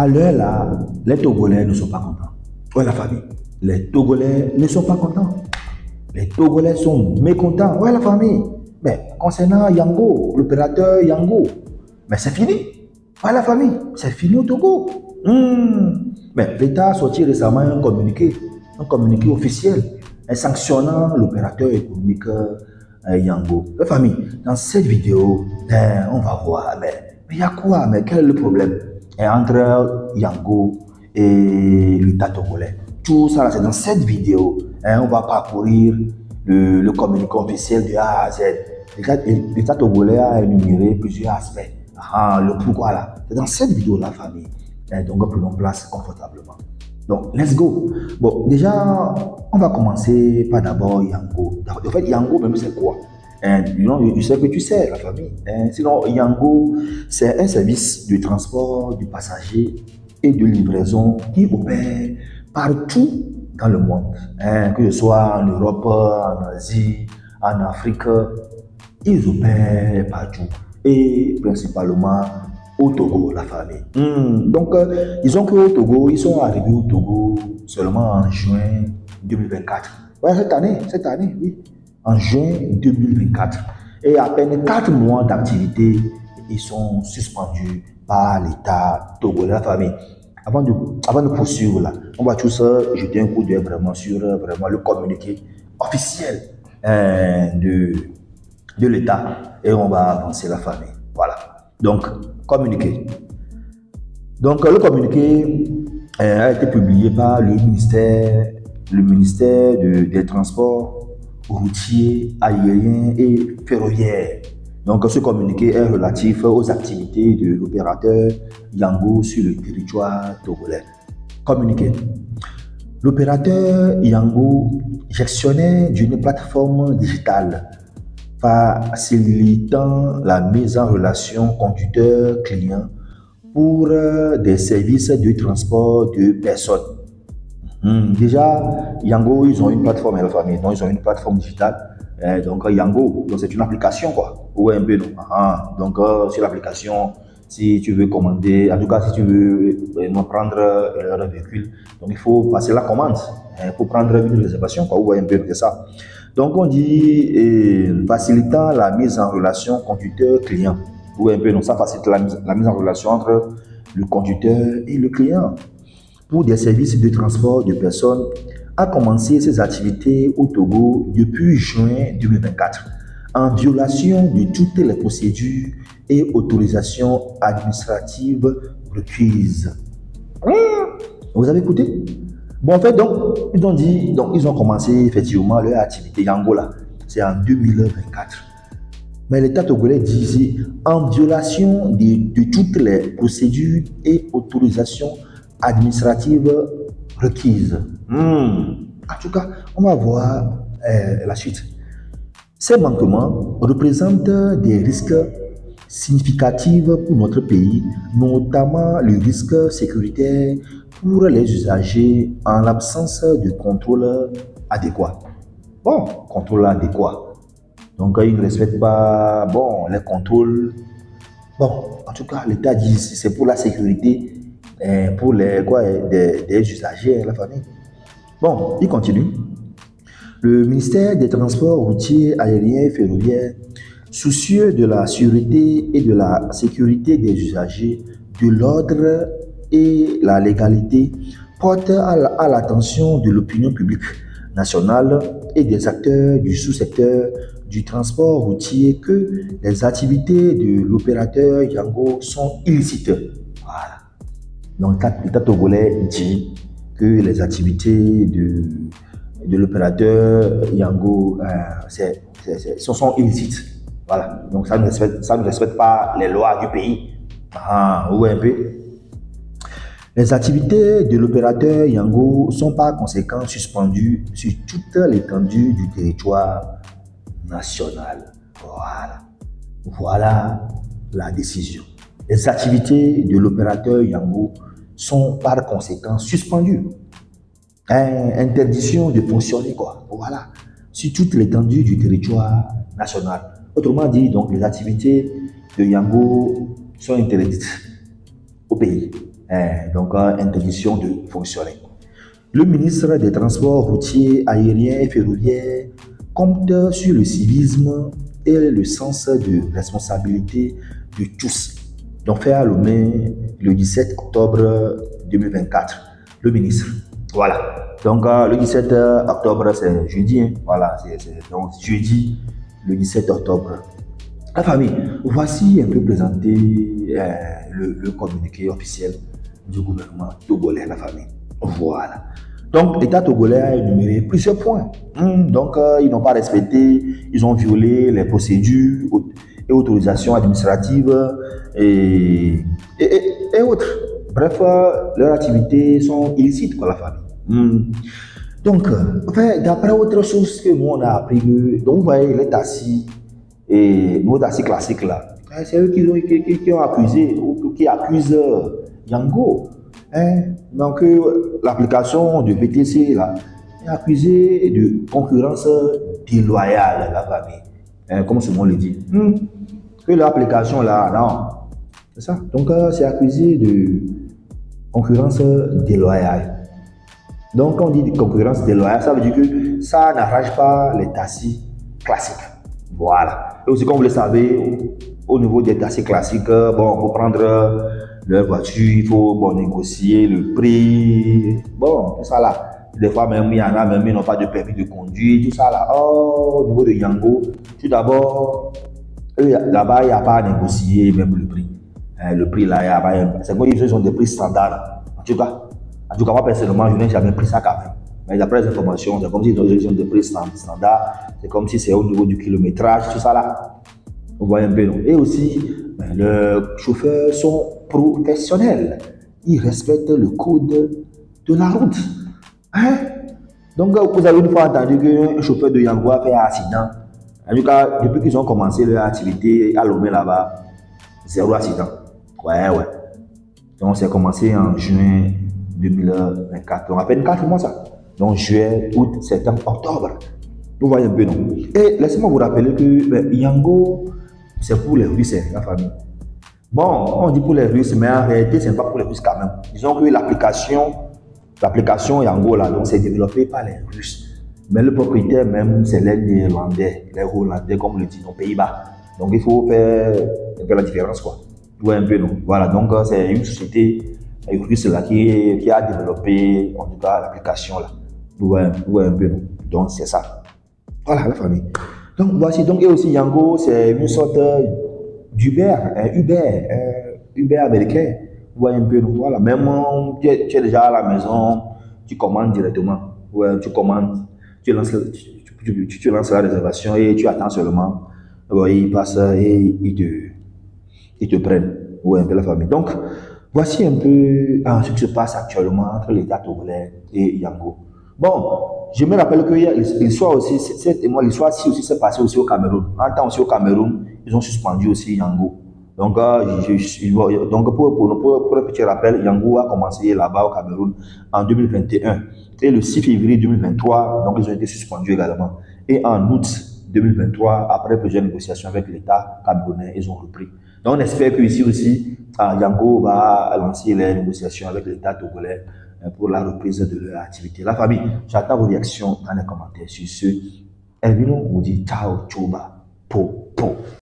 À l'heure là, les Togolais ne sont pas contents. Ouais, la famille. Les Togolais ne sont pas contents. Les Togolais sont mécontents. Ouais, la famille. Mais concernant Yango, l'opérateur Yango, mais c'est fini. Ouais, la famille. C'est fini au Togo. Mais l'État a sorti récemment un communiqué officiel sanctionnant l'opérateur économique Yango. La famille, dans cette vidéo, on va voir, mais il y a quoi? Mais quel est le problème entre Yango et l'État togolais? Tout ça, c'est dans cette vidéo. On va parcourir le communiqué officiel de A à Z. L'État togolais a énuméré plusieurs aspects. Le pourquoi là. C'est dans cette vidéo, la famille. Donc, prenons place confortablement. Donc, let's go. Bon, déjà, on va commencer par d'abord Yango. En fait, Yango, même, c'est quoi? Je sais que tu sais, la famille. Sinon, Yango, c'est un service de transport du passager et de livraison qui opère partout dans le monde. Que ce soit en Europe, en Asie, en Afrique, ils opèrent partout. Et principalement au Togo, la famille. Donc, disons qu'au Togo, ils sont arrivés au Togo seulement en juin 2024. Ouais, cette année, oui. En juin 2024. Et à peine 4 mois d'activité, ils sont suspendus par l'État togolais, la famille. Avant de poursuivre là, on va tous jeter un coup d'œil vraiment sur le communiqué officiel de l'État et on va avancer la famille. Voilà. Donc, communiqué. Donc, le communiqué a été publié par le ministère des Transports routiers, aériens et ferroviaires. Donc, ce communiqué est relatif aux activités de l'opérateur Yango sur le territoire togolais. Communiqué. L'opérateur Yango, gestionnaire d'une plateforme digitale, facilitant la mise en relation conducteur-client pour des services de transport de personnes. Déjà, Yango, ils ont une plateforme, la famille, donc ils ont une plateforme digitale. Donc Yango, c'est une application quoi, ou un peu non. Donc sur l'application, si tu veux commander, en tout cas si tu veux prendre un véhicule, donc il faut passer la commande pour prendre une réservation quoi, ou un peu c'est ça. Donc on dit facilitant la mise en relation conducteur-client, ou un peu non, ça facilite la mise en relation entre le conducteur et le client. Pour des services de transport de personnes, a commencé ses activités au Togo depuis juin 2024, en violation de toutes les procédures et autorisations administratives requises. Vous avez écouté? Bon, en fait, donc, ils ont commencé effectivement leur activité Yango là, c'est en 2024. Mais l'État togolais dit ici, en violation de toutes les procédures et autorisations administratives requises. En tout cas, on va voir la suite. Ces manquements représentent des risques significatifs pour notre pays, notamment le risque sécuritaire pour les usagers en l'absence de contrôle adéquat. Bon, contrôle adéquat. Donc, ils ne respectent pas les contrôles. Bon, en tout cas, l'État dit c'est pour la sécurité pour des usagers, la famille. Bon, il continue. Le ministère des Transports routiers, aériens et ferroviaires, soucieux de la sûreté et de la sécurité des usagers, de l'ordre et la légalité, porte à l'attention de l'opinion publique nationale et des acteurs du sous-secteur du transport routier que les activités de l'opérateur Yango sont illicites. Voilà. Donc, l'État togolais dit que les activités de l'opérateur Yango sont illicites. Voilà. Donc, ça ne respecte pas les lois du pays. Ou un peu. Les activités de l'opérateur Yango sont par conséquent suspendues sur toute l'étendue du territoire national. Voilà. Voilà la décision. Les activités de l'opérateur Yango sont par conséquent suspendues. Interdiction de fonctionner, quoi. Voilà. Sur toute l'étendue du territoire national. Autrement dit, donc, les activités de Yango sont interdites au pays. Donc, interdiction de fonctionner. Le ministre des Transports routiers, aériens et ferroviaires compte sur le civisme et le sens de responsabilité de tous. Donc, fait à Lomé le 17 octobre 2024. Le ministre. Voilà. Donc, le 17 octobre, c'est jeudi. Hein. Voilà, donc jeudi, le 17 octobre. La famille, voici un peu présenté le communiqué officiel du gouvernement togolais, la famille. Voilà. Donc, l'État togolais a énuméré plusieurs points. Donc, ils n'ont pas respecté, ils ont violé les procédures et autorisations administratives et autres. Bref, leurs activités sont illicites pour la famille. Donc, d'après autre chose que nous on a appris, donc vous voyez les taxis et nos taxis classiques là, c'est eux qui ont accusé ou qui accusent Yango. Donc, l'application de VTC là est accusée de concurrence déloyale, la famille. Comme ce mot le dit. Que l'application là, non. C'est ça. Donc, c'est accusé de concurrence déloyale. Donc, quand on dit concurrence déloyale, ça veut dire que ça n'arrange pas les taxis classiques. Voilà. Et aussi, comme vous le savez, au niveau des taxis classiques, bon, pour prendre leur voiture, il faut négocier le prix. Bon, tout ça là. Des fois, même, il y en a même, ils n'ont pas de permis de conduire, tout ça là. Oh, au niveau de Yango, tout d'abord, là-bas, il n'y a pas à négocier même le prix. Le prix là, il y a pas. C'est quoi, ils ont des prix standards là. En tout cas, moi personnellement, je n'ai jamais pris ça quand même. Mais d'après les informations, c'est comme s'ils ont des prix standards. C'est comme si c'est au niveau du kilométrage, tout ça là. Vous voyez un peu, non? Et aussi, les chauffeurs sont professionnels. Ils respectent le code de la route. Donc, vous avez une fois entendu qu'un chauffeur de Yango a fait un accident. En tout cas, depuis qu'ils ont commencé leur activité à Lomé là-bas, 0 accident. Ouais. Donc, c'est commencé en juin 2024. Donc, à peine 4 mois ça. Donc, juillet, août, septembre, octobre. Vous voyez un peu, non? Et laissez-moi vous rappeler que Yango, c'est pour les Russes, la famille. Bon, on dit pour les Russes, mais en réalité, ce n'est pas pour les Russes quand même. Disons que l'application Yango, là, donc, c'est développé par les Russes. Mais le propriétaire même, c'est les Néerlandais, les Hollandais, comme on le dit, aux Pays-Bas. Donc, il faut faire la différence, quoi. Vous voyez un peu, non? Voilà, donc, c'est une société russe là, qui a développé, en tout cas, l'application, là. Vous voyez un peu, non? Donc, c'est ça. Voilà, la famille. Donc, voici, donc, et aussi Yango, c'est une sorte d'Uber, Uber américain. Vous voyez un peu, non? Voilà, même tu es déjà à la maison, tu commandes directement. Ouais, tu commandes, tu lances la réservation et tu attends seulement. Ils passent et ils te prennent. Ouais, un peu la famille. Donc, voici un peu ce qui se passe actuellement entre l'État togolais et Yango. Bon, je me rappelle que l'histoire aussi, l'histoire aussi s'est passée aussi au Cameroun. En temps aussi au Cameroun, ils ont suspendu aussi Yango. Donc, pour un petit rappel, Yango a commencé là-bas au Cameroun en 2021. Et le 6 février 2023, donc ils ont été suspendus également. Et en août 2023, après plusieurs négociations avec l'État camerounais, ils ont repris. Donc, on espère qu'ici aussi, Yango va lancer les négociations avec l'État togolais pour la reprise de leur activité. La famille, j'attends vos réactions dans les commentaires sur ce. Elvino vous dit ciao, choba, po.